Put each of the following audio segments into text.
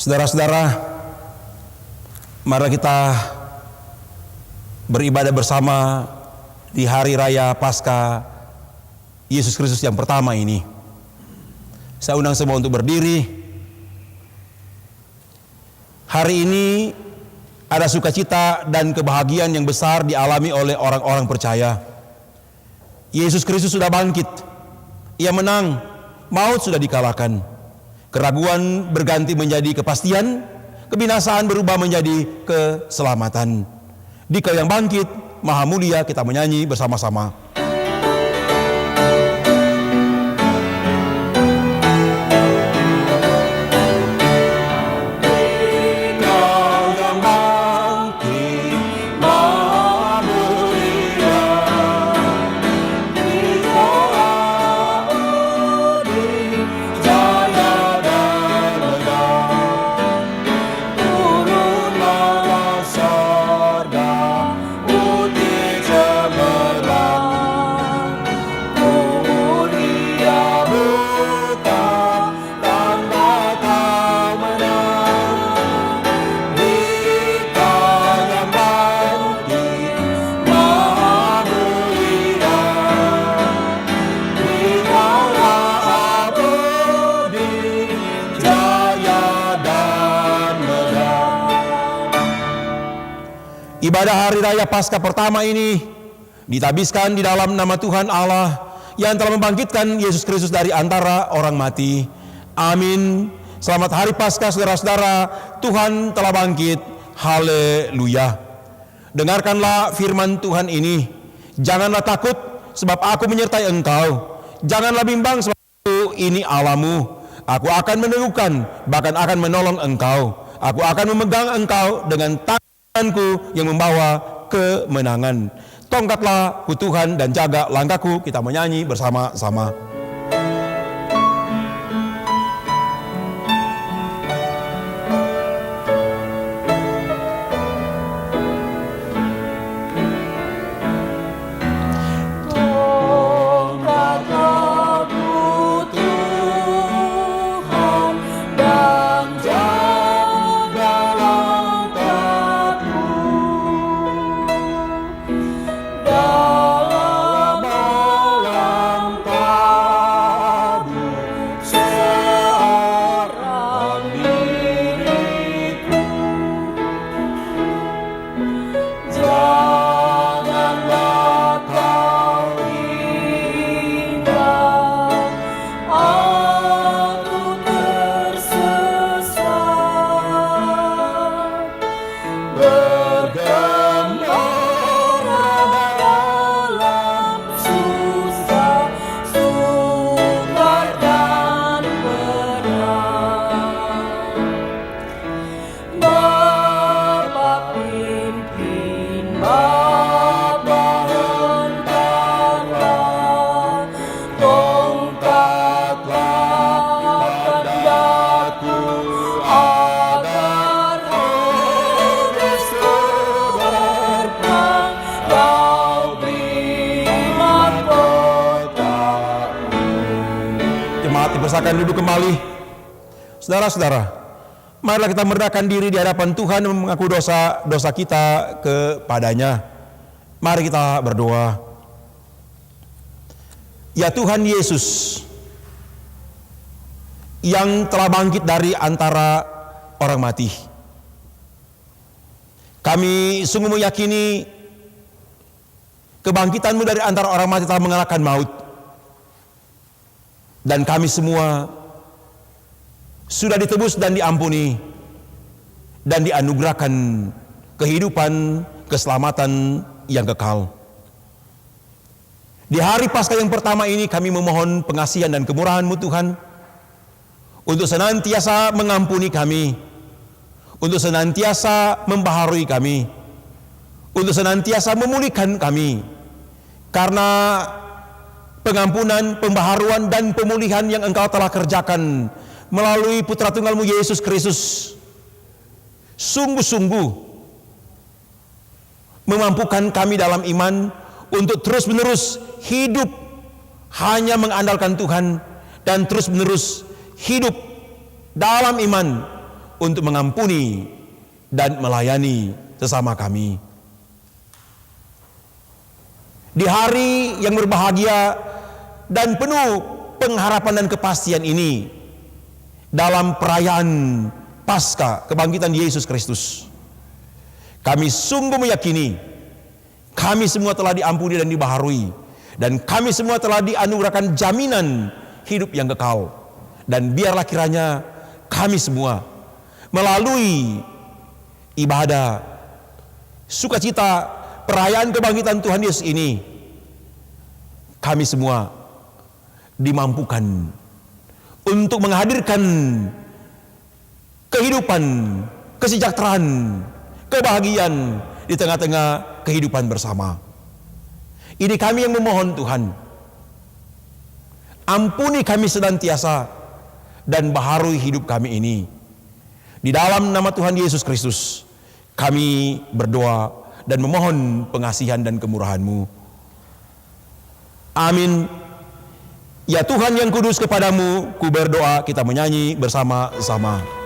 Saudara-saudara, mari kita beribadah bersama di hari raya Paskah Yesus Kristus yang pertama ini. Saya undang semua untuk berdiri. Hari ini ada sukacita dan kebahagiaan yang besar dialami oleh orang-orang percaya. Yesus Kristus sudah bangkit. Ia menang, maut sudah dikalahkan. Keraguan berganti menjadi kepastian, kebinasaan berubah menjadi keselamatan. Dikau yang bangkit, Maha Mulia, kita menyanyi bersama-sama. Ibadah hari raya Paskah pertama ini ditabiskan di dalam nama Tuhan Allah yang telah membangkitkan Yesus Kristus dari antara orang mati. Amin. Selamat hari Paskah saudara-saudara, Tuhan telah bangkit. Haleluya. Dengarkanlah firman Tuhan ini. Janganlah takut sebab aku menyertai engkau. Janganlah bimbang sebab aku ini Allahmu. Aku akan meneguhkan, bahkan akan menolong engkau. Aku akan memegang engkau dengan tanganku yang membawa kemenangan. Tongkatlah ku Tuhan dan jaga langkahku. Kita menyanyi bersama-sama. Silakan duduk kembali. Saudara-saudara, marilah kita merendahkan diri di hadapan Tuhan dan mengaku dosa-dosa kita kepadanya. Mari kita berdoa. Ya Tuhan Yesus yang telah bangkit dari antara orang mati, kami sungguh meyakini kebangkitan-Mu dari antara orang mati telah mengalahkan maut. Dan kami semua sudah ditebus dan diampuni dan dianugerahkan kehidupan, keselamatan yang kekal. Di hari Paskah yang pertama ini kami memohon pengasihan dan kemurahan-Mu Tuhan untuk senantiasa mengampuni kami, untuk senantiasa membaharui kami, untuk senantiasa memulihkan kami. Karena pengampunan, pembaharuan, dan pemulihan yang Engkau telah kerjakan melalui Putra Tunggal-Mu Yesus Kristus sungguh-sungguh memampukan kami dalam iman untuk terus-menerus hidup hanya mengandalkan Tuhan dan terus-menerus hidup dalam iman untuk mengampuni dan melayani sesama kami. Di hari yang berbahagia dan penuh pengharapan dan kepastian ini, dalam perayaan Paskah kebangkitan Yesus Kristus, kami sungguh meyakini kami semua telah diampuni dan dibaharui, dan kami semua telah dianugerahkan jaminan hidup yang kekal. Dan biarlah kiranya kami semua melalui ibadah sukacita perayaan kebangkitan Tuhan Yesus ini, kami semua dimampukan untuk menghadirkan kehidupan, kesejahteraan, kebahagiaan di tengah-tengah kehidupan bersama. Ini kami yang memohon Tuhan, ampuni kami senantiasa dan baharui hidup kami ini. Di dalam nama Tuhan Yesus Kristus kami berdoa dan memohon pengasihan dan kemurahan-Mu. Amin. Ya Tuhan yang kudus, kepadamu ku berdoa. Kita menyanyi bersama-sama.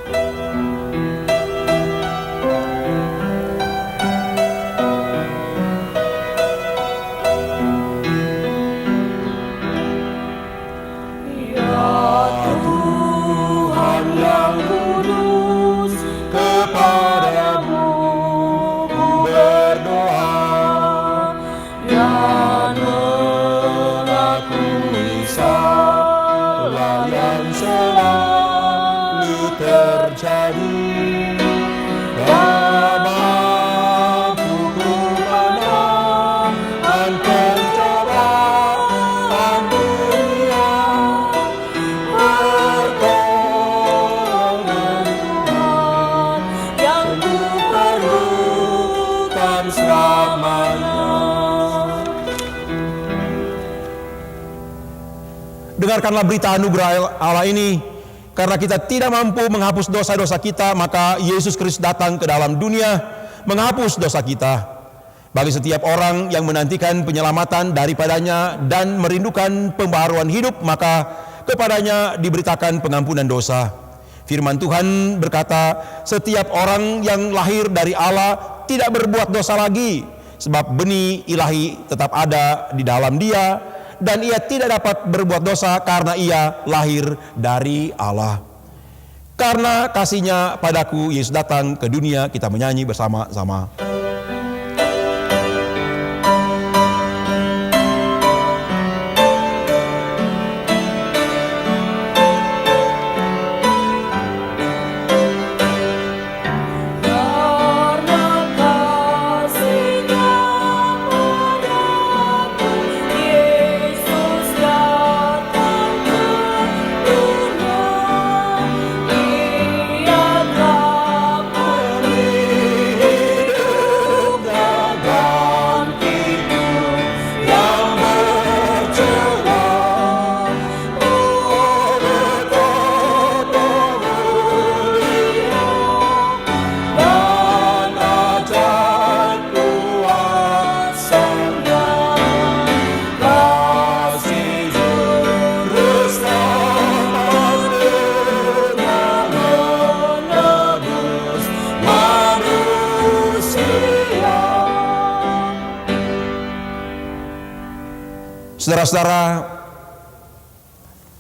Dengarkanlah berita anugerah Allah ini. Karena kita tidak mampu menghapus dosa-dosa kita, maka Yesus Kristus datang ke dalam dunia menghapus dosa kita. Bagi setiap orang yang menantikan penyelamatan daripadanya dan merindukan pembaharuan hidup, maka kepadanya diberitakan pengampunan dosa. Firman Tuhan berkata, setiap orang yang lahir dari Allah tidak berbuat dosa lagi, sebab benih ilahi tetap ada di dalam dia, dan ia tidak dapat berbuat dosa karena ia lahir dari Allah. Karena kasih-Nya padaku, Yesus datang ke dunia. Kita menyanyi bersama-sama. Saudara-saudara,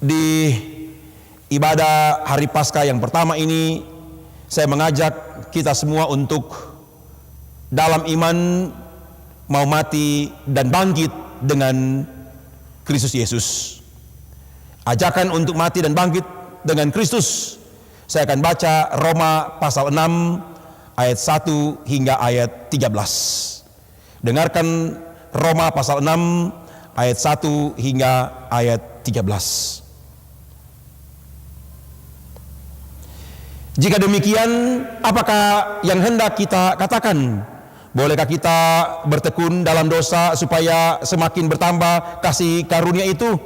di ibadah hari Paskah yang pertama ini, saya mengajak kita semua untuk dalam iman mau mati dan bangkit dengan Kristus Yesus. Ajakan untuk mati dan bangkit dengan Kristus. Saya akan baca Roma pasal 6 ayat 1 hingga ayat 13. Dengarkan Roma pasal 6 ayat 1 hingga ayat 13. Jika demikian, apakah yang hendak kita katakan? Bolehkah kita bertekun dalam dosa supaya semakin bertambah kasih karunia itu?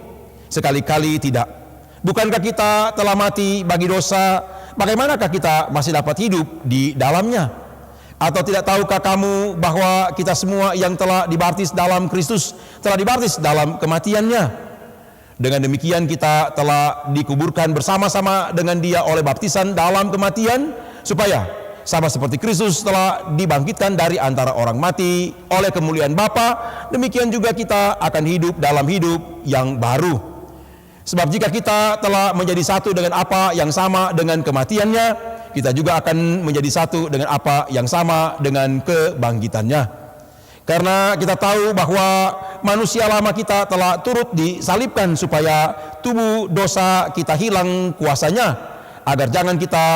Sekali-kali tidak. Bukankah kita telah mati bagi dosa? Bagaimanakah kita masih dapat hidup di dalamnya? Atau tidak tahukah kamu bahwa kita semua yang telah dibaptis dalam Kristus telah dibaptis dalam kematiannya? Dengan demikian kita telah dikuburkan bersama-sama dengan Dia oleh baptisan dalam kematian, supaya sama seperti Kristus telah dibangkitkan dari antara orang mati oleh kemuliaan Bapa, demikian juga kita akan hidup dalam hidup yang baru. Sebab jika kita telah menjadi satu dengan apa yang sama dengan kematiannya, kita juga akan menjadi satu dengan apa yang sama dengan kebangkitannya. Karena kita tahu bahwa manusia lama kita telah turut disalibkan supaya tubuh dosa kita hilang kuasanya, agar jangan kita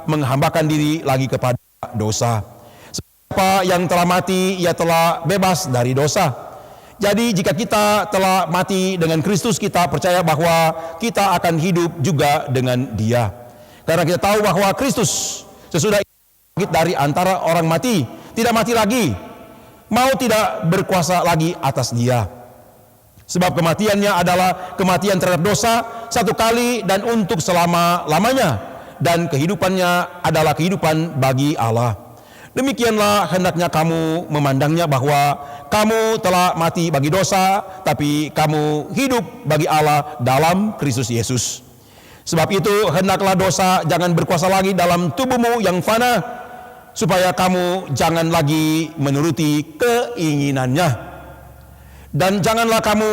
menghambakan diri lagi kepada dosa. Siapa yang telah mati, ia telah bebas dari dosa. Jadi jika kita telah mati dengan Kristus, kita percaya bahwa kita akan hidup juga dengan Dia. Karena kita tahu bahwa Kristus sesudah bangkit dari antara orang mati, tidak mati lagi, mau tidak berkuasa lagi atas dia. Sebab kematiannya adalah kematian terhadap dosa satu kali dan untuk selama-lamanya, dan kehidupannya adalah kehidupan bagi Allah. Demikianlah hendaknya kamu memandangnya, bahwa kamu telah mati bagi dosa, tapi kamu hidup bagi Allah dalam Kristus Yesus. Sebab itu hendaklah dosa jangan berkuasa lagi dalam tubuhmu yang fana, supaya kamu jangan lagi menuruti keinginannya. Dan janganlah kamu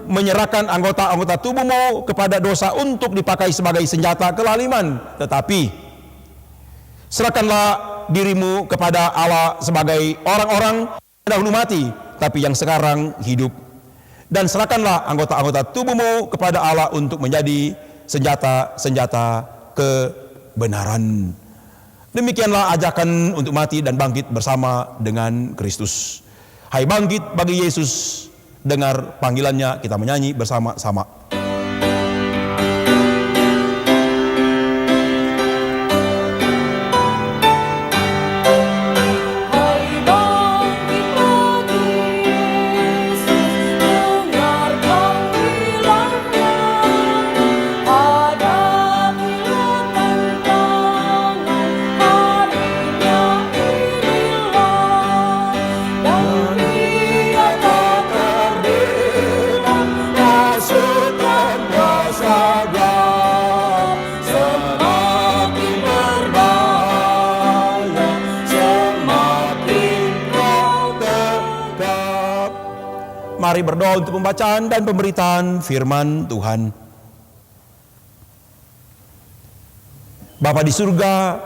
menyerahkan anggota-anggota tubuhmu kepada dosa untuk dipakai sebagai senjata kelaliman, tetapi serahkanlah dirimu kepada Allah sebagai orang-orang yang dahulu mati, tapi yang sekarang hidup. Dan serahkanlah anggota-anggota tubuhmu kepada Allah untuk menjadi senjata-senjata kebenaran. Demikianlah ajakan untuk mati dan bangkit bersama dengan Kristus. Hai bangkit bagi Yesus, dengar panggilannya, kita menyanyi bersama-sama. Mari berdoa untuk pembacaan dan pemberitaan firman Tuhan. Bapa di surga,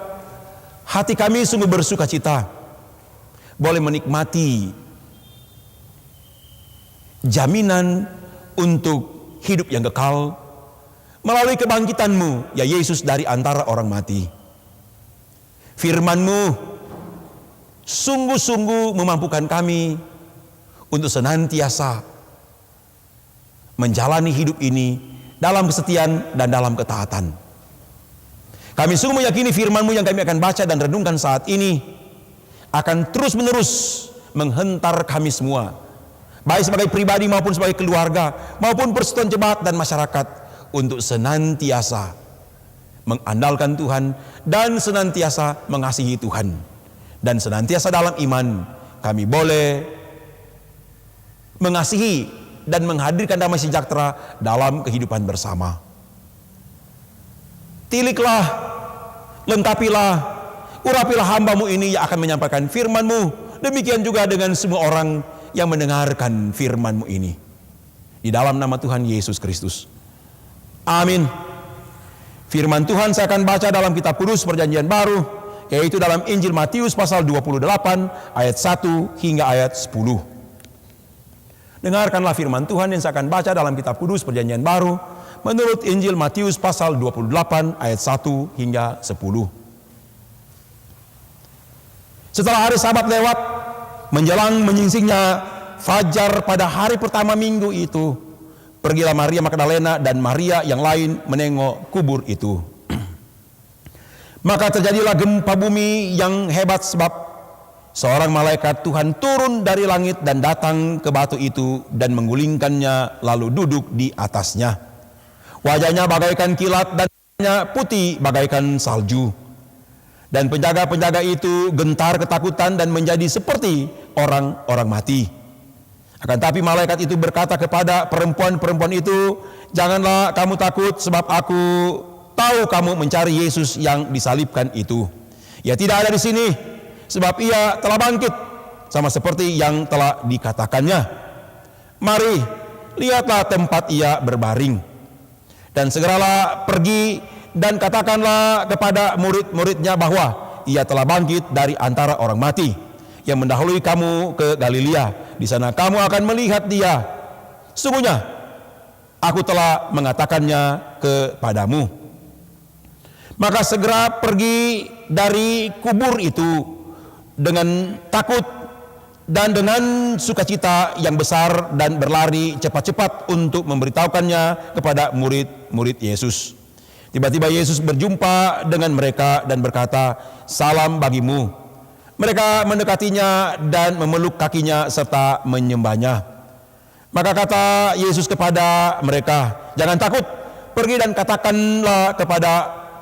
hati kami sungguh bersuka cita boleh menikmati jaminan untuk hidup yang kekal melalui kebangkitan-Mu, ya Yesus, dari antara orang mati. Firman-Mu sungguh-sungguh memampukan kami untuk senantiasa menjalani hidup ini dalam kesetiaan dan dalam ketaatan. Kami sungguh meyakini firman-Mu yang kami akan baca dan renungkan saat ini akan terus-menerus menghentar kami semua, baik sebagai pribadi maupun sebagai keluarga, maupun persekutuan jemaat dan masyarakat, untuk senantiasa mengandalkan Tuhan dan senantiasa mengasihi Tuhan. Dan senantiasa dalam iman kami boleh mengasihi dan menghadirkan damai sejahtera dalam kehidupan bersama. Tiliklah, lengkapilah, urapilah hamba-Mu ini yang akan menyampaikan firman-Mu. Demikian juga dengan semua orang yang mendengarkan firman-Mu ini. Di dalam nama Tuhan Yesus Kristus. Amin. Firman Tuhan saya akan baca dalam kitab kudus Perjanjian Baru, yaitu dalam Injil Matius pasal 28 ayat 1 hingga ayat 10. Dengarkanlah firman Tuhan yang saya akan baca dalam kitab kudus Perjanjian Baru menurut Injil Matius pasal 28 ayat 1 hingga 10. Setelah hari Sabat lewat, menjelang menyingsingnya fajar pada hari pertama minggu itu, pergilah Maria Magdalena dan Maria yang lain menengok kubur itu. Maka terjadilah gempa bumi yang hebat, sebab seorang malaikat Tuhan turun dari langit dan datang ke batu itu dan menggulingkannya, lalu duduk di atasnya. Wajahnya bagaikan kilat dan wajahnya putih bagaikan salju. Dan penjaga-penjaga itu gentar ketakutan dan menjadi seperti orang-orang mati. Akan tapi malaikat itu berkata kepada perempuan-perempuan itu, "Janganlah kamu takut, sebab aku tahu kamu mencari Yesus yang disalibkan itu. Ia tidak ada di sini, sebab ia telah bangkit, sama seperti yang telah dikatakannya. Mari, lihatlah tempat ia berbaring. Dan segeralah pergi dan katakanlah kepada murid-muridnya bahwa ia telah bangkit dari antara orang mati, yang mendahului kamu ke Galilea. Di sana kamu akan melihat dia. Sesungguhnya aku telah mengatakannya kepadamu. Maka segera pergi dari kubur itu dengan takut dan dengan sukacita yang besar, dan berlari cepat-cepat untuk memberitahukannya kepada murid-murid Yesus. Tiba-tiba Yesus berjumpa dengan mereka dan berkata, "Salam bagimu." Mereka mendekatinya dan memeluk kakinya serta menyembahnya. Maka kata Yesus kepada mereka, "Jangan takut, pergi dan katakanlah kepada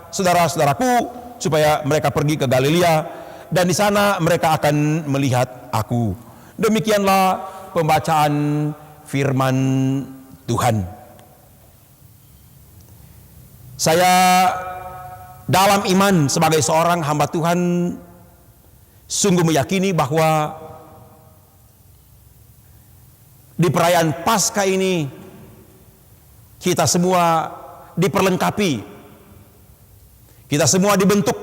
saudara-saudaraku supaya mereka pergi ke Galilea, dan di sana mereka akan melihat aku." Demikianlah pembacaan firman Tuhan. Saya dalam iman sebagai seorang hamba Tuhan sungguh meyakini bahwa di perayaan Paskah ini kita semua diperlengkapi, kita semua dibentuk,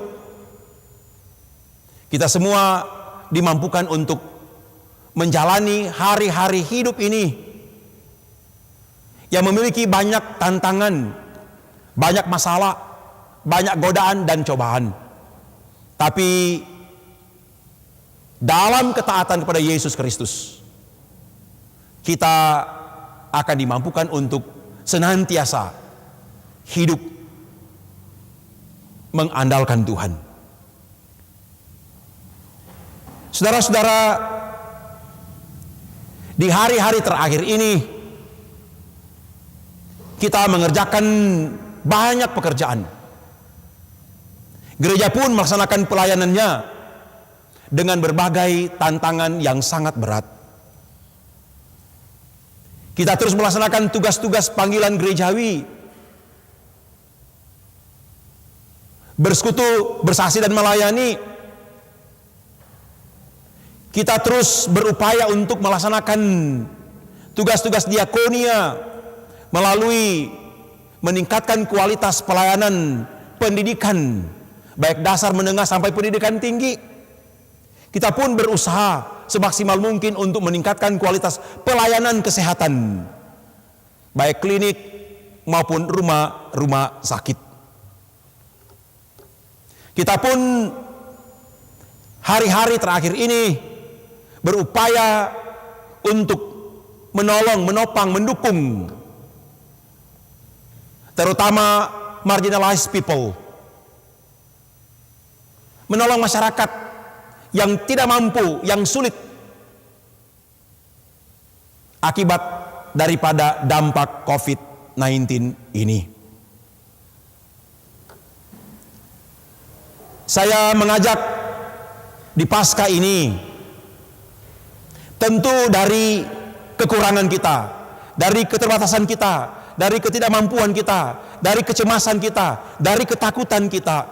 kita semua dimampukan untuk menjalani hari-hari hidup ini yang memiliki banyak tantangan, banyak masalah, banyak godaan dan cobaan. Tapi dalam ketaatan kepada Yesus Kristus, kita akan dimampukan untuk senantiasa hidup mengandalkan Tuhan. Saudara-saudara, di hari-hari terakhir ini kita mengerjakan banyak pekerjaan. Gereja pun melaksanakan pelayanannya dengan berbagai tantangan yang sangat berat. Kita terus melaksanakan tugas-tugas panggilan gerejawi, bersekutu, bersaksi dan melayani. Kita terus berupaya untuk melaksanakan tugas-tugas diakonia melalui meningkatkan kualitas pelayanan pendidikan, baik dasar, menengah sampai pendidikan tinggi. Kita pun berusaha semaksimal mungkin untuk meningkatkan kualitas pelayanan kesehatan, baik klinik maupun rumah sakit. Kita pun hari-hari terakhir ini berupaya untuk menolong, menopang, mendukung terutama marginalized people, menolong masyarakat yang tidak mampu, yang sulit akibat daripada dampak COVID-19 ini. Saya mengajak di Paskah ini, tentu dari kekurangan kita, dari keterbatasan kita, dari ketidakmampuan kita, dari kecemasan kita, dari ketakutan kita,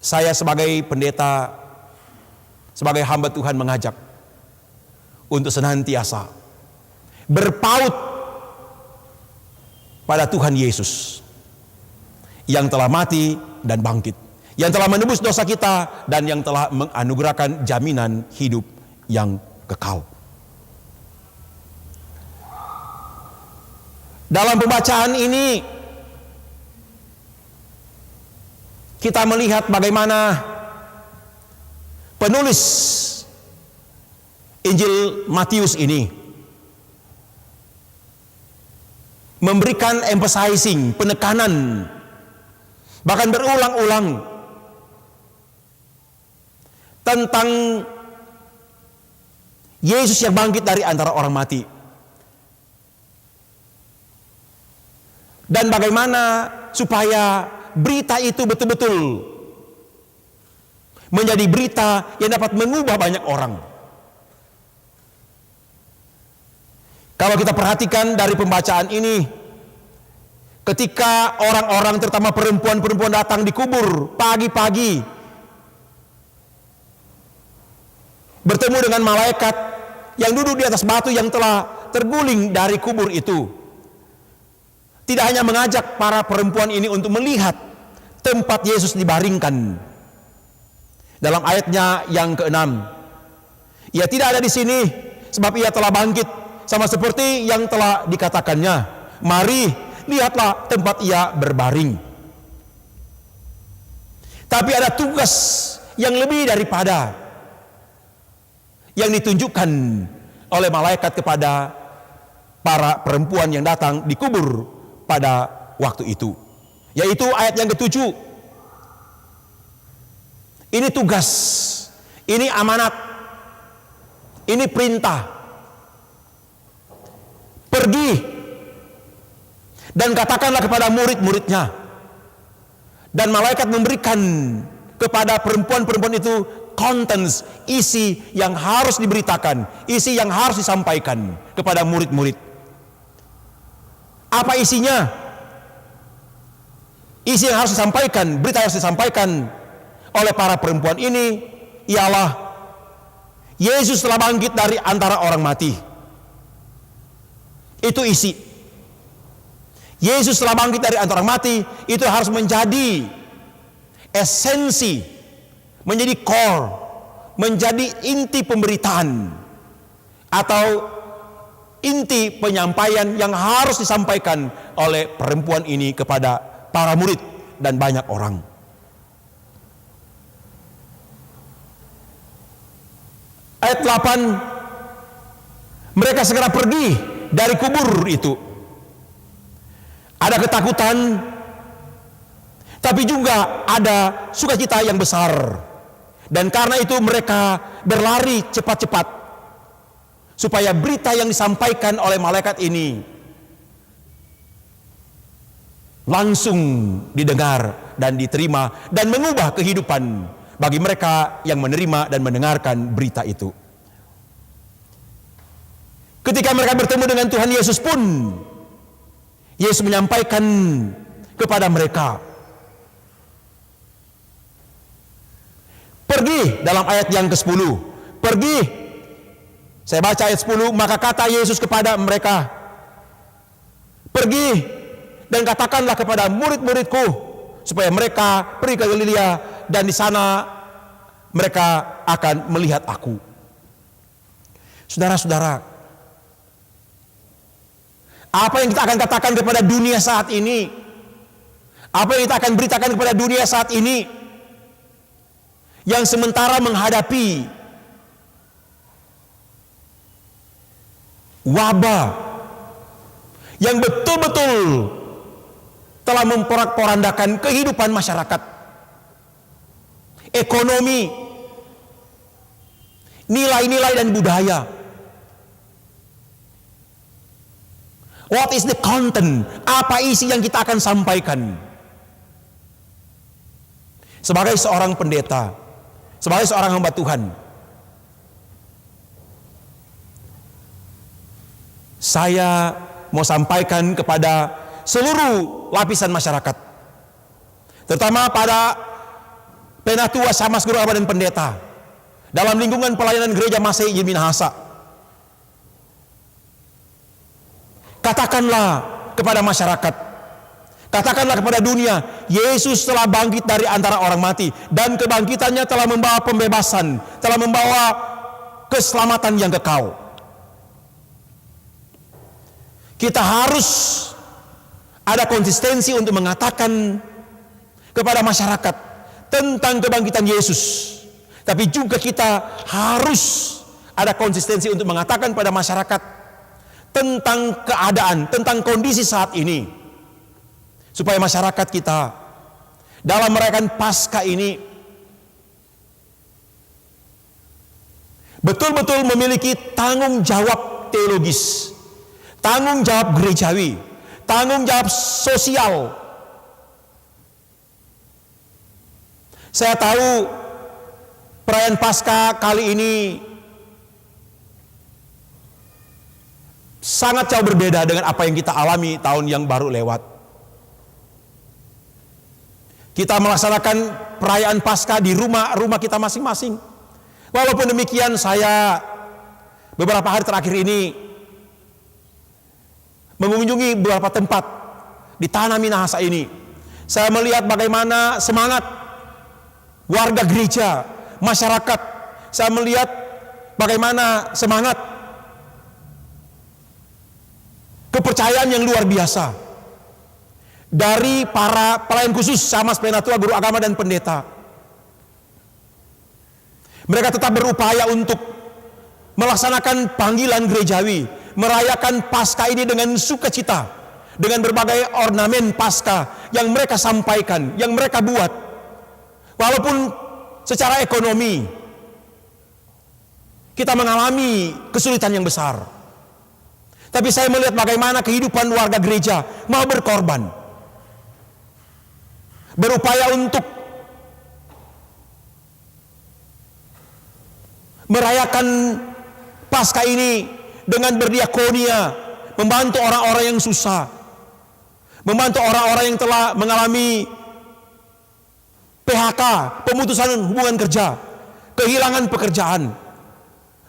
saya sebagai pendeta, sebagai hamba Tuhan mengajak untuk senantiasa berpaut pada Tuhan Yesus yang telah mati dan bangkit, yang telah menebus dosa kita dan yang telah menganugerahkan jaminan hidup yang kekal. Dalam pembacaan ini kita melihat bagaimana penulis Injil Matius ini memberikan emphasizing, penekanan, bahkan berulang-ulang tentang Yesus yang bangkit dari antara orang mati. Dan bagaimana supaya berita itu betul-betul menjadi berita yang dapat mengubah banyak orang. Kalau kita perhatikan dari pembacaan ini, ketika orang-orang terutama perempuan-perempuan datang di kubur pagi-pagi bertemu dengan malaikat yang duduk di atas batu yang telah terguling dari kubur itu. Tidak hanya mengajak para perempuan ini untuk melihat tempat Yesus dibaringkan. Dalam ayatnya yang ke-6, ia tidak ada di sini sebab ia telah bangkit, sama seperti yang telah dikatakannya. Mari, lihatlah tempat ia berbaring. Tapi ada tugas yang lebih daripada yang ditunjukkan oleh malaikat kepada para perempuan yang datang dikubur pada waktu itu, yaitu ayat yang ke-7. Ini tugas, ini amanat, ini perintah. Pergi dan katakanlah kepada murid-muridnya. Dan malaikat memberikan kepada perempuan-perempuan itu contents, isi yang harus diberitakan, isi yang harus disampaikan kepada murid-murid. Apa isinya? Isi yang harus disampaikan, berita yang harus disampaikan oleh para perempuan ini ialah Yesus telah bangkit dari antara orang mati. Itu isi. Yesus telah bangkit dari antara orang mati, itu harus menjadi esensi, menjadi core, menjadi inti pemberitaan atau inti penyampaian yang harus disampaikan oleh perempuan ini kepada para murid dan banyak orang. Ayat 8, mereka segera pergi dari kubur itu. Ada ketakutan, tapi juga ada sukacita yang besar. Dan karena itu mereka berlari cepat-cepat, supaya berita yang disampaikan oleh malaikat ini langsung didengar dan diterima dan mengubah kehidupan bagi mereka yang menerima dan mendengarkan berita itu. Ketika mereka bertemu dengan Tuhan Yesus pun, Yesus menyampaikan kepada mereka, pergi, dalam ayat yang ke-10. Pergi. Saya baca ayat 10, maka kata Yesus kepada mereka, pergi dan katakanlah kepada murid-muridku supaya mereka pergi ke Galilea dan di sana mereka akan melihat aku. Saudara-saudara, apa yang kita akan katakan kepada dunia saat ini, apa yang kita akan beritakan kepada dunia saat ini, yang sementara menghadapi wabah yang betul-betul telah memporak-porandakan kehidupan masyarakat, ekonomi, nilai-nilai dan budaya. What is the content? Apa isi yang kita akan sampaikan? Sebagai seorang pendeta, sebagai seorang hamba Tuhan, saya mau sampaikan kepada seluruh lapisan masyarakat, terutama pada penatua, samas, guru abad dan pendeta dalam lingkungan pelayanan gereja Masehi Injil Minahasa. Katakanlah kepada masyarakat, katakanlah kepada dunia, Yesus telah bangkit dari antara orang mati, dan kebangkitannya telah membawa pembebasan, telah membawa keselamatan yang kekal. Kita harus ada konsistensi untuk mengatakan kepada masyarakat tentang kebangkitan Yesus. Tapi juga kita harus ada konsistensi untuk mengatakan pada masyarakat tentang keadaan, tentang kondisi saat ini, supaya masyarakat kita dalam merayakan Paskah ini betul-betul memiliki tanggung jawab teologis, tanggung jawab gerejawi, tanggung jawab sosial. Saya tahu perayaan Paskah kali ini sangat jauh berbeda dengan apa yang kita alami tahun yang baru lewat. Kita melaksanakan perayaan Paskah di rumah-rumah kita masing-masing. Walaupun demikian, saya beberapa hari terakhir ini mengunjungi beberapa tempat di tanah Minahasa ini. Saya melihat bagaimana semangat warga gereja, masyarakat. Saya melihat bagaimana semangat kepercayaan yang luar biasa dari para pelayan khusus sama penatua, guru agama dan pendeta. Mereka tetap berupaya untuk melaksanakan panggilan gerejawi, merayakan Paskah ini dengan sukacita, dengan berbagai ornamen Paskah yang mereka sampaikan, yang mereka buat. Walaupun secara ekonomi kita mengalami kesulitan yang besar, tapi saya melihat bagaimana kehidupan warga gereja mau berkorban, berupaya untuk merayakan Paskah ini dengan berdiakonia, membantu orang-orang yang susah, membantu orang-orang yang telah mengalami PHK, pemutusan hubungan kerja, kehilangan pekerjaan,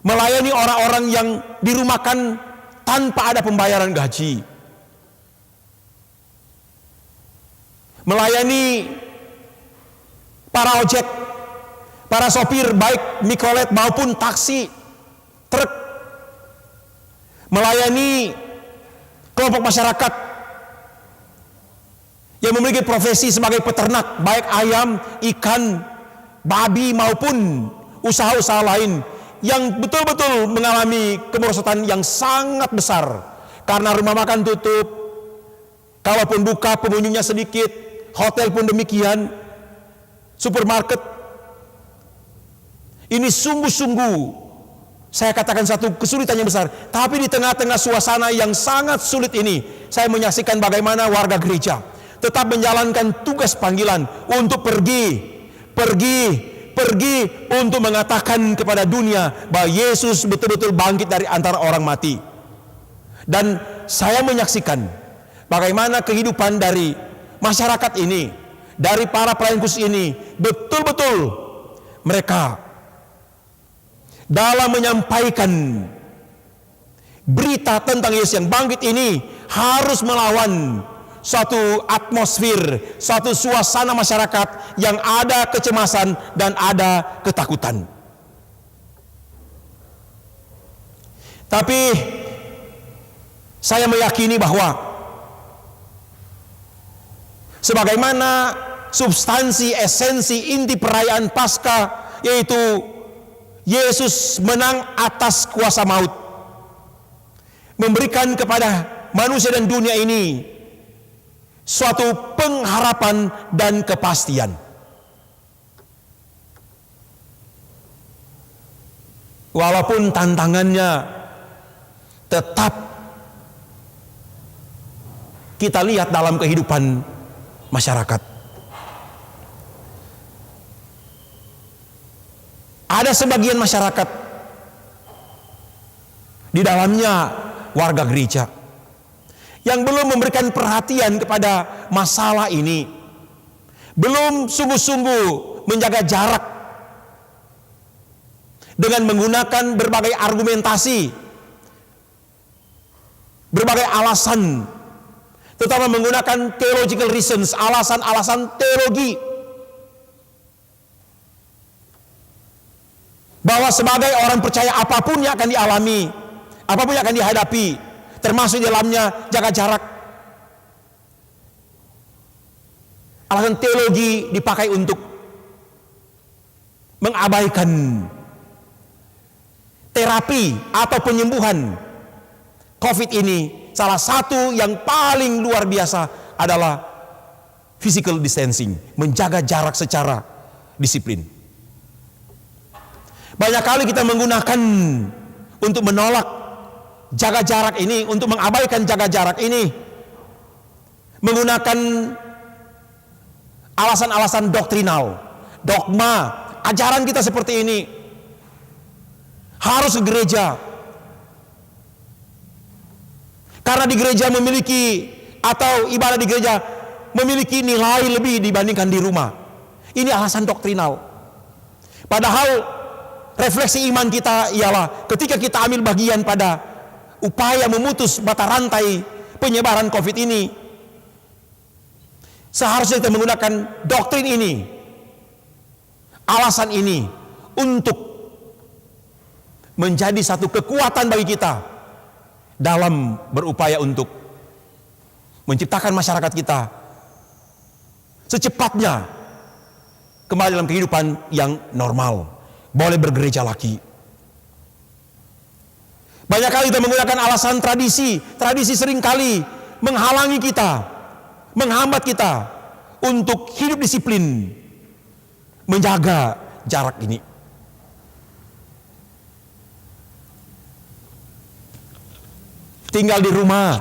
melayani orang-orang yang dirumahkan tanpa ada pembayaran gaji, melayani para ojek, para sopir baik mikrolet maupun taksi, truk, melayani kelompok masyarakat yang memiliki profesi sebagai peternak, baik ayam, ikan, babi maupun usaha-usaha lain yang betul-betul mengalami kemerosotan yang sangat besar karena rumah makan tutup, kalaupun buka pengunjungnya sedikit, hotel pun demikian, supermarket. Ini sungguh-sungguh saya katakan satu kesulitan yang besar. Tapi di tengah-tengah suasana yang sangat sulit ini, saya menyaksikan bagaimana warga gereja tetap menjalankan tugas panggilan untuk pergi untuk mengatakan kepada dunia bahwa Yesus betul-betul bangkit dari antara orang mati. Dan saya menyaksikan bagaimana kehidupan dari masyarakat ini, dari para pelayan khusus ini, betul-betul mereka dalam menyampaikan berita tentang Yesus yang bangkit ini harus melawan suatu atmosfer, suatu suasana masyarakat yang ada kecemasan dan ada ketakutan. Tapi saya meyakini bahwa sebagaimana substansi, esensi, inti perayaan Paskah, yaitu Yesus menang atas kuasa maut, memberikan kepada manusia dan dunia ini suatu pengharapan dan kepastian. Walaupun tantangannya tetap kita lihat dalam kehidupan masyarakat. Ada sebagian masyarakat, di dalamnya warga gereja, yang belum memberikan perhatian kepada masalah ini, belum sungguh-sungguh menjaga jarak dengan menggunakan berbagai argumentasi, berbagai alasan, terutama menggunakan theological reasons, alasan-alasan teologi, bahwa sebagai orang percaya apapun yang akan dialami, apapun yang akan dihadapi, termasuk di dalamnya jaga jarak. Alasan teologi dipakai untuk mengabaikan terapi atau penyembuhan COVID ini. Salah satu yang paling luar biasa adalah physical distancing, menjaga jarak secara disiplin. Banyak kali kita menggunakan untuk menolak jaga jarak ini, untuk mengabaikan jaga jarak ini, menggunakan alasan-alasan doktrinal, dogma, ajaran kita seperti ini. Harus ke gereja, karena di gereja memiliki, atau ibadah di gereja memiliki nilai lebih dibandingkan di rumah. Ini alasan doktrinal. Padahal refleksi iman kita ialah ketika kita ambil bagian pada upaya memutus mata rantai penyebaran COVID ini, seharusnya kita menggunakan doktrin ini, alasan ini untuk menjadi satu kekuatan bagi kita dalam berupaya untuk menciptakan masyarakat kita secepatnya kembali dalam kehidupan yang normal. Boleh bergereja lagi. Banyak kali kita menggunakan alasan tradisi. Tradisi seringkali menghalangi kita, menghambat kita untuk hidup disiplin, menjaga jarak ini. Tinggal di rumah.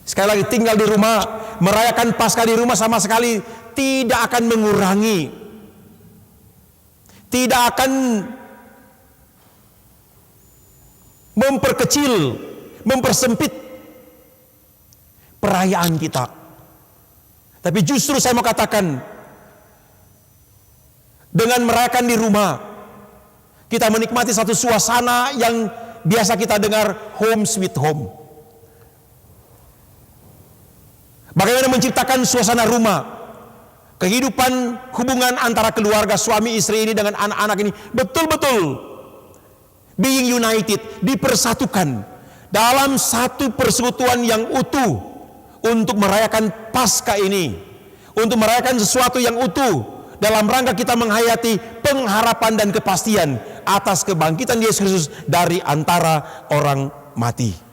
Sekali lagi, tinggal di rumah, merayakan Paskah di rumah sama sekali tidak akan mengurangi, tidak akan memperkecil, mempersempit perayaan kita. Tapi justru saya mau katakan, dengan merayakan di rumah, kita menikmati satu suasana yang biasa kita dengar home sweet home. Bagaimana menciptakan suasana rumah, kehidupan hubungan antara keluarga suami istri ini dengan anak-anak ini betul-betul being united, dipersatukan dalam satu persekutuan yang utuh untuk merayakan Paskah ini, untuk merayakan sesuatu yang utuh dalam rangka kita menghayati pengharapan dan kepastian atas kebangkitan Yesus Kristus dari antara orang mati.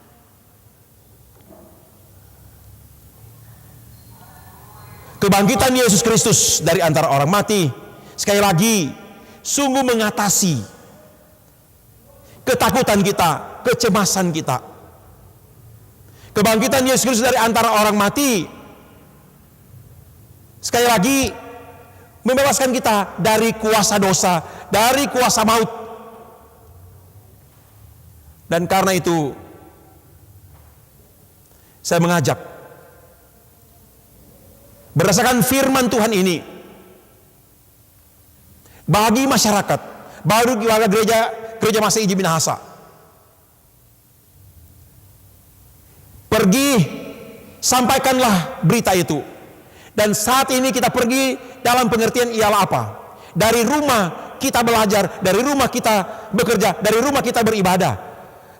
Kebangkitan Yesus Kristus dari antara orang mati, sekali lagi, sungguh mengatasi ketakutan kita, kecemasan kita. Kebangkitan Yesus Kristus dari antara orang mati, sekali lagi, membebaskan kita dari kuasa dosa, dari kuasa maut. Dan karena itu, saya mengajak, berdasarkan firman Tuhan ini, bagi masyarakat, baru warga gereja Masih Iji Minahasa, pergi sampaikanlah berita itu. Dan saat ini kita pergi dalam pengertian ialah apa? Dari rumah kita belajar, dari rumah kita bekerja, dari rumah kita beribadah.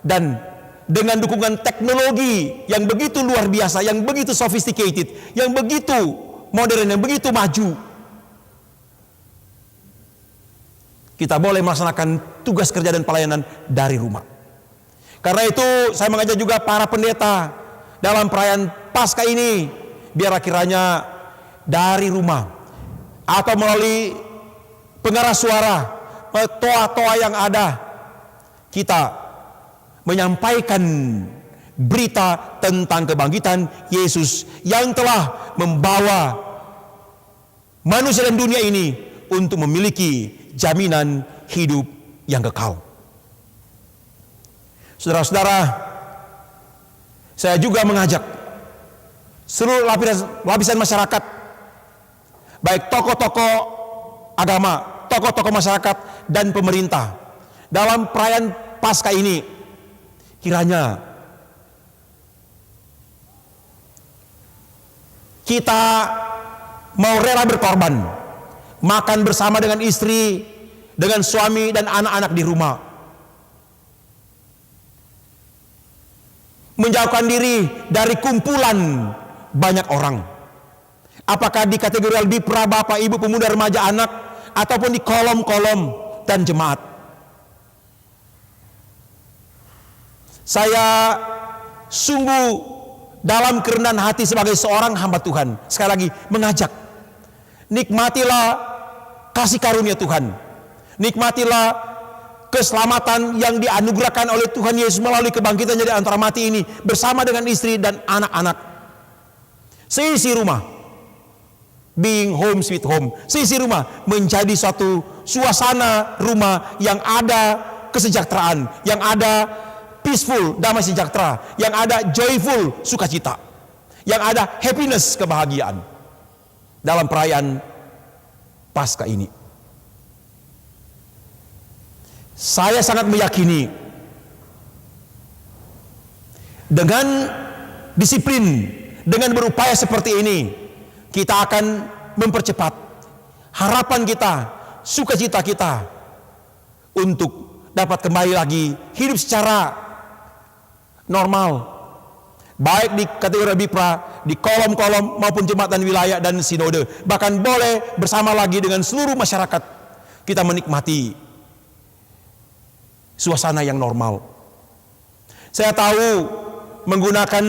Dan dengan dukungan teknologi yang begitu luar biasa, yang begitu sophisticated, yang begitu modern, yang begitu maju, kita boleh melaksanakan tugas kerja dan pelayanan dari rumah. Karena itu saya mengajak juga para pendeta dalam perayaan Paskah ini, biar kiranya dari rumah atau melalui pengeras suara, toa-toa yang ada, kita menyampaikan berita tentang kebangkitan Yesus yang telah membawa manusia dan dunia ini untuk memiliki jaminan hidup yang kekal. Saudara-saudara, saya juga mengajak seluruh lapisan masyarakat, baik tokoh-tokoh agama, tokoh-tokoh masyarakat, dan pemerintah, dalam perayaan Paskah ini, kiranya kita mau rela berkorban, makan bersama dengan istri, dengan suami dan anak-anak di rumah, menjauhkan diri dari kumpulan banyak orang, apakah di kategori Albipra, Bapak, Ibu, pemuda, remaja, anak, ataupun di kolom-kolom dan jemaat. Saya sungguh dalam kerendahan hati sebagai seorang hamba Tuhan, sekali lagi mengajak, nikmatilah kasih karunia Tuhan, nikmatilah keselamatan yang dianugerahkan oleh Tuhan Yesus melalui kebangkitannya dari antara mati ini, bersama dengan istri dan anak-anak. Seisi rumah, being home sweet home, seisi rumah menjadi suatu suasana rumah yang ada kesejahteraan, yang ada peaceful, damai sejahtera, yang ada joyful, sukacita, yang ada happiness, kebahagiaan dalam perayaan Paskah ini. Saya sangat meyakini dengan disiplin, dengan berupaya seperti ini, kita akan mempercepat harapan kita, sukacita kita untuk dapat kembali lagi hidup secara normal, baik di kategori BIPRA, di kolom-kolom maupun jembatan wilayah dan sinode. Bahkan boleh bersama lagi dengan seluruh masyarakat kita menikmati suasana yang normal. Saya tahu menggunakan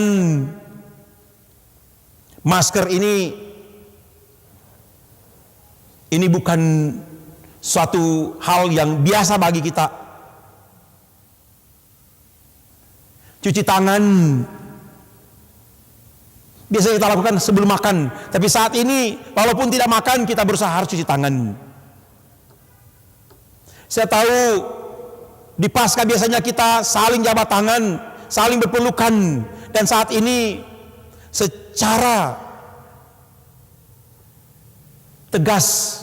masker ini bukan suatu hal yang biasa bagi kita. Cuci tangan biasa kita lakukan sebelum makan, tapi saat ini walaupun tidak makan kita berusaha harus cuci tangan. Saya tahu di Paskah biasanya kita saling jabat tangan, saling berpelukan, dan saat ini secara tegas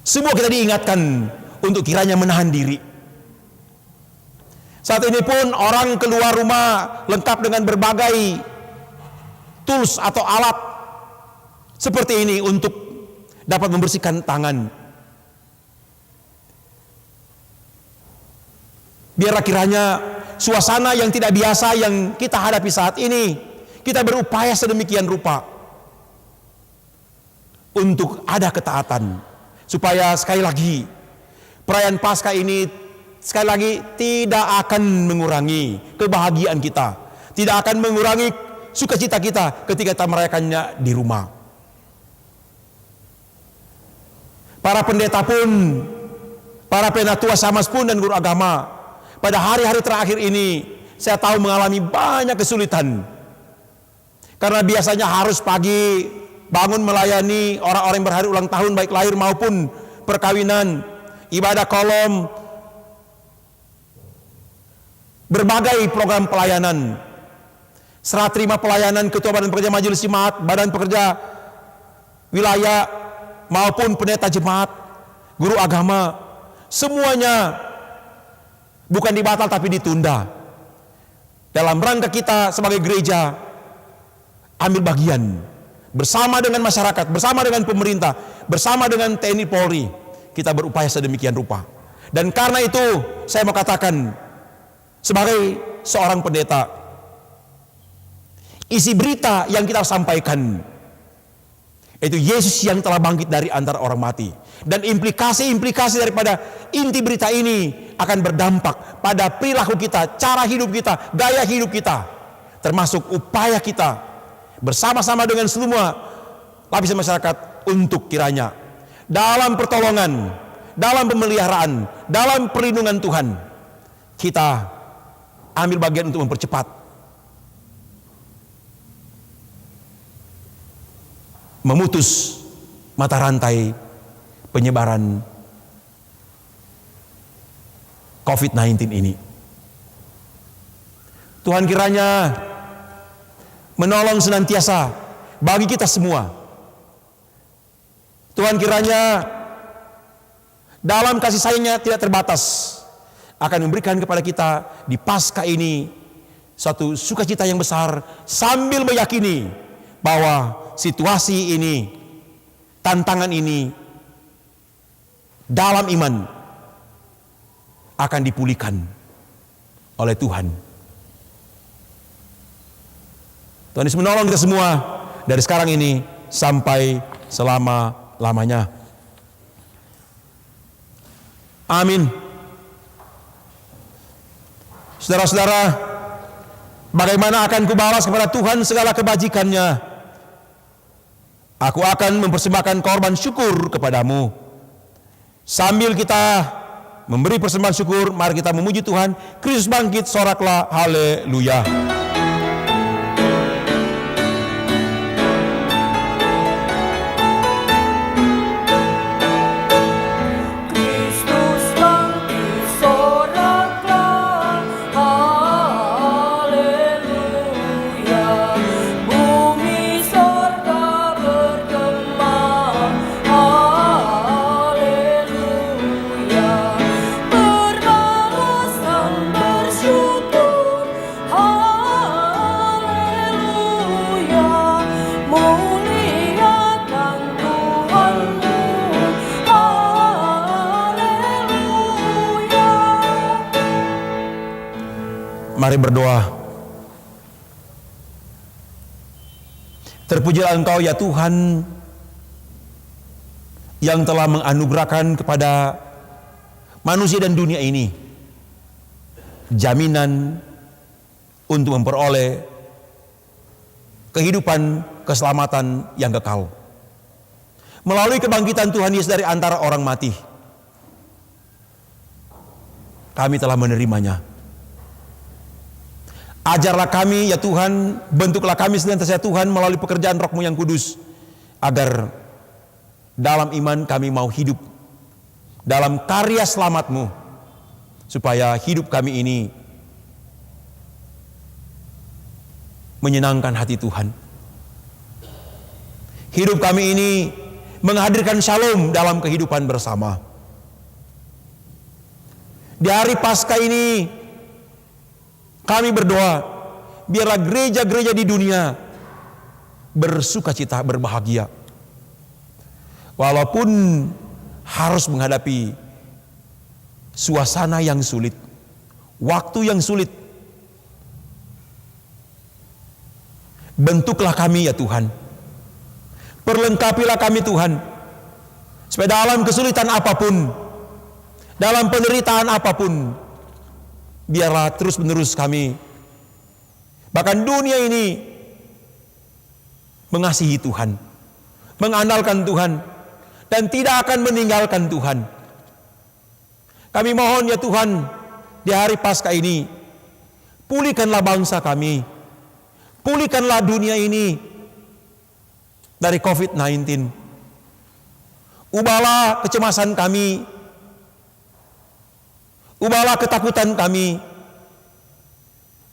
semua kita diingatkan untuk kiranya menahan diri. Saat ini pun orang keluar rumah lengkap dengan berbagai tools atau alat seperti ini untuk dapat membersihkan tangan. Biarlah kiranya suasana yang tidak biasa yang kita hadapi saat ini, kita berupaya sedemikian rupa untuk ada ketaatan, supaya sekali lagi perayaan Paskah ini sekali lagi tidak akan mengurangi kebahagiaan kita, tidak akan mengurangi sukacita kita ketika kita merayakannya di rumah. Para pendeta pun, para penatua Samas pun dan guru agama pada hari-hari terakhir ini saya tahu mengalami banyak kesulitan, karena biasanya harus pagi bangun melayani orang-orang yang berhari ulang tahun baik lahir maupun perkawinan, ibadah kolom, berbagai program pelayanan, serah terima pelayanan ketua badan pekerja majelis jemaat, badan pekerja wilayah maupun pendeta jemaat, guru agama, semuanya bukan dibatal tapi ditunda. Dalam rangka kita sebagai gereja ambil bagian bersama dengan masyarakat, bersama dengan pemerintah, bersama dengan TNI Polri, kita berupaya sedemikian rupa. Dan karena itu saya mau katakan sebagai seorang pendeta, isi berita yang kita sampaikan itu Yesus yang telah bangkit dari antara orang mati, dan implikasi-implikasi daripada inti berita ini akan berdampak pada perilaku kita, cara hidup kita, gaya hidup kita, termasuk upaya kita bersama-sama dengan semua lapisan masyarakat untuk kiranya dalam pertolongan, dalam pemeliharaan, dalam perlindungan Tuhan, kita ambil bagian untuk mempercepat memutus mata rantai penyebaran COVID-19 ini. Tuhan kiranya menolong senantiasa bagi kita semua. Tuhan kiranya dalam kasih sayangnya tidak terbatas akan memberikan kepada kita di Paskah ini satu sukacita yang besar, sambil meyakini bahwa situasi ini, tantangan ini dalam iman akan dipulihkan oleh Tuhan. Tuhan Yesus menolong kita semua dari sekarang ini sampai selama-lamanya. Amin. Saudara-saudara, bagaimana akan kubalas kepada Tuhan segala kebajikannya? Aku akan mempersembahkan korban syukur kepadamu. Sambil kita memberi persembahan syukur, mari kita memuji Tuhan. Kristus bangkit, soraklah, haleluya. Mari berdoa. Terpujilah Engkau ya Tuhan, yang telah menganugerahkan kepada manusia dan dunia ini jaminan untuk memperoleh kehidupan, keselamatan yang kekal melalui kebangkitan Tuhan Yesus dari antara orang mati. Kami telah menerimanya. Ajarlah kami ya Tuhan, bentuklah kami senantiasa ya Tuhan melalui pekerjaan Roh-Mu yang kudus, agar dalam iman kami mau hidup dalam karya selamat-Mu, supaya hidup kami ini menyenangkan hati Tuhan. Hidup kami ini menghadirkan shalom dalam kehidupan bersama. Di hari Paskah ini kami berdoa, biarlah gereja-gereja di dunia bersukacita, berbahagia. Walaupun harus menghadapi suasana yang sulit, waktu yang sulit. Bentuklah kami ya Tuhan. Perlengkapilah kami Tuhan. Supaya dalam kesulitan apapun, dalam penderitaan apapun, biarlah terus menerus kami, bahkan dunia ini, mengasihi Tuhan, mengandalkan Tuhan, dan tidak akan meninggalkan Tuhan. Kami mohon ya Tuhan, di hari Paskah ini, pulihkanlah bangsa kami, pulihkanlah dunia ini dari COVID-19. Ubahlah kecemasan kami, ubahlah ketakutan kami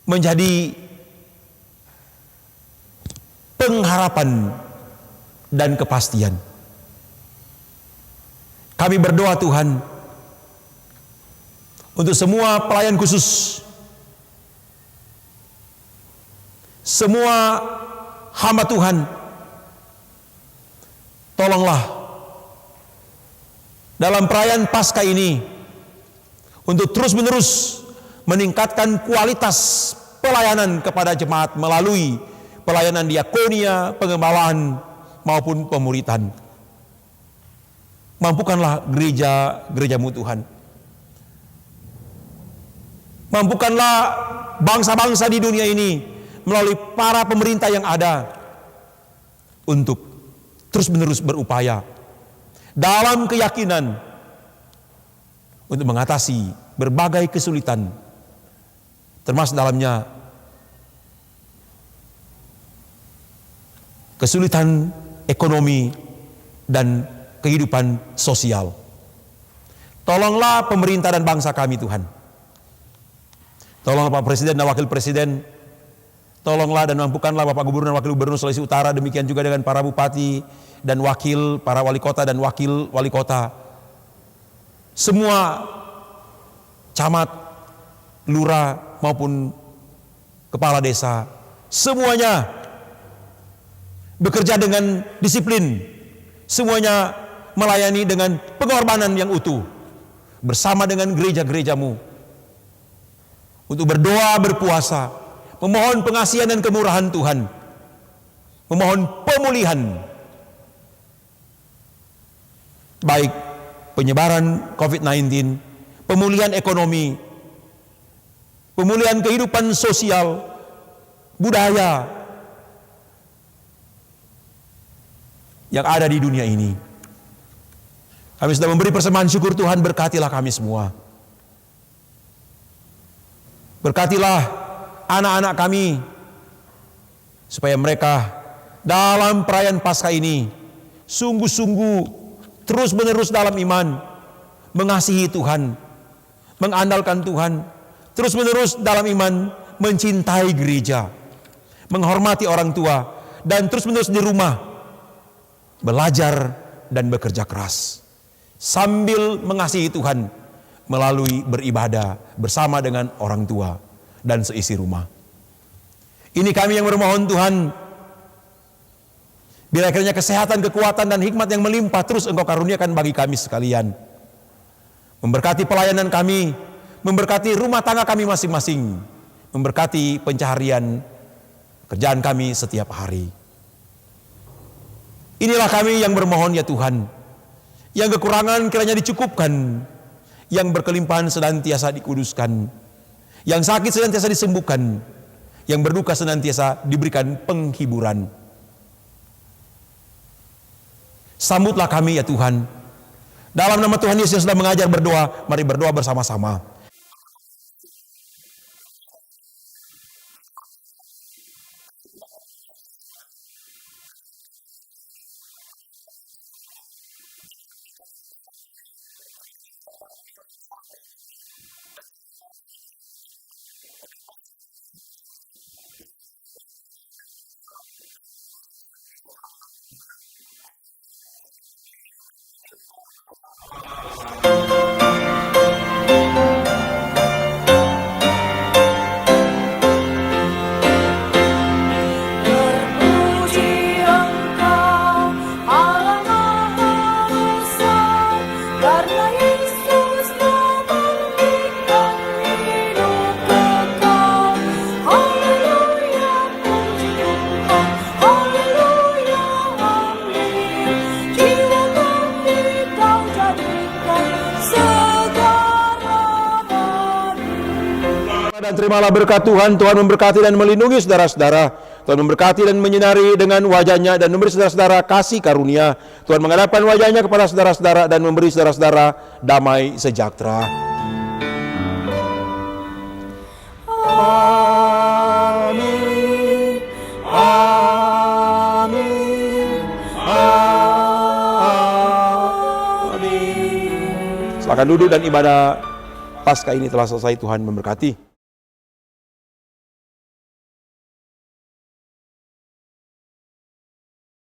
menjadi pengharapan dan kepastian. Kami berdoa Tuhan untuk semua pelayan khusus, semua hamba Tuhan. Tolonglah dalam perayaan Paskah ini untuk terus-menerus meningkatkan kualitas pelayanan kepada jemaat melalui pelayanan diakonia, pengembalaan maupun pemuritan. Mampukanlah gereja-gereja-Mu Tuhan. Mampukanlah bangsa-bangsa di dunia ini melalui para pemerintah yang ada untuk terus-menerus berupaya dalam keyakinan untuk mengatasi berbagai kesulitan, termasuk dalamnya kesulitan ekonomi dan kehidupan sosial. Tolonglah pemerintah dan bangsa kami Tuhan. Tolonglah Pak Presiden dan Wakil Presiden. Tolonglah dan mampukanlah Bapak Gubernur dan Wakil Gubernur Sulawesi Utara, demikian juga dengan para bupati dan wakil, para wali kota dan wakil wali kota. Semua camat, lurah maupun kepala desa, semuanya bekerja dengan disiplin, semuanya melayani dengan pengorbanan yang utuh bersama dengan gereja-gereja-Mu untuk berdoa, berpuasa, memohon pengasihan dan kemurahan Tuhan, memohon pemulihan baik penyebaran COVID-19, pemulihan ekonomi, pemulihan kehidupan sosial, budaya yang ada di dunia ini. Kami sudah memberi persembahan syukur Tuhan, berkatilah kami semua. Berkatilah anak-anak kami, supaya mereka dalam perayaan Paskah ini sungguh-sungguh terus-menerus dalam iman, mengasihi Tuhan, mengandalkan Tuhan, terus-menerus dalam iman mencintai gereja, menghormati orang tua, dan terus-menerus di rumah belajar dan bekerja keras sambil mengasihi Tuhan melalui beribadah bersama dengan orang tua dan seisi rumah. Ini kami yang bermohon Tuhan, bila kiranya kesehatan, kekuatan dan hikmat yang melimpah terus Engkau karuniakan bagi kami sekalian. Memberkati pelayanan kami, memberkati rumah tangga kami masing-masing, memberkati pencaharian kerjaan kami setiap hari. Inilah kami yang bermohon ya Tuhan, yang kekurangan kiranya dicukupkan, yang berkelimpahan senantiasa dikuduskan, yang sakit senantiasa disembuhkan, yang berduka senantiasa diberikan penghiburan. Sambutlah kami ya Tuhan. Dalam nama Tuhan Yesus yang sudah mengajar berdoa, mari berdoa bersama-sama. Dan terimalah berkat Tuhan. Tuhan memberkati dan melindungi saudara-saudara. Tuhan memberkati dan menyinari dengan wajahnya dan memberi saudara-saudara kasih karunia. Tuhan menghadapkan wajahnya kepada saudara-saudara dan memberi saudara-saudara damai sejahtera. Amin. Amin. Amin. Silakan duduk dan ibadah Paskah ini telah selesai. Tuhan memberkati.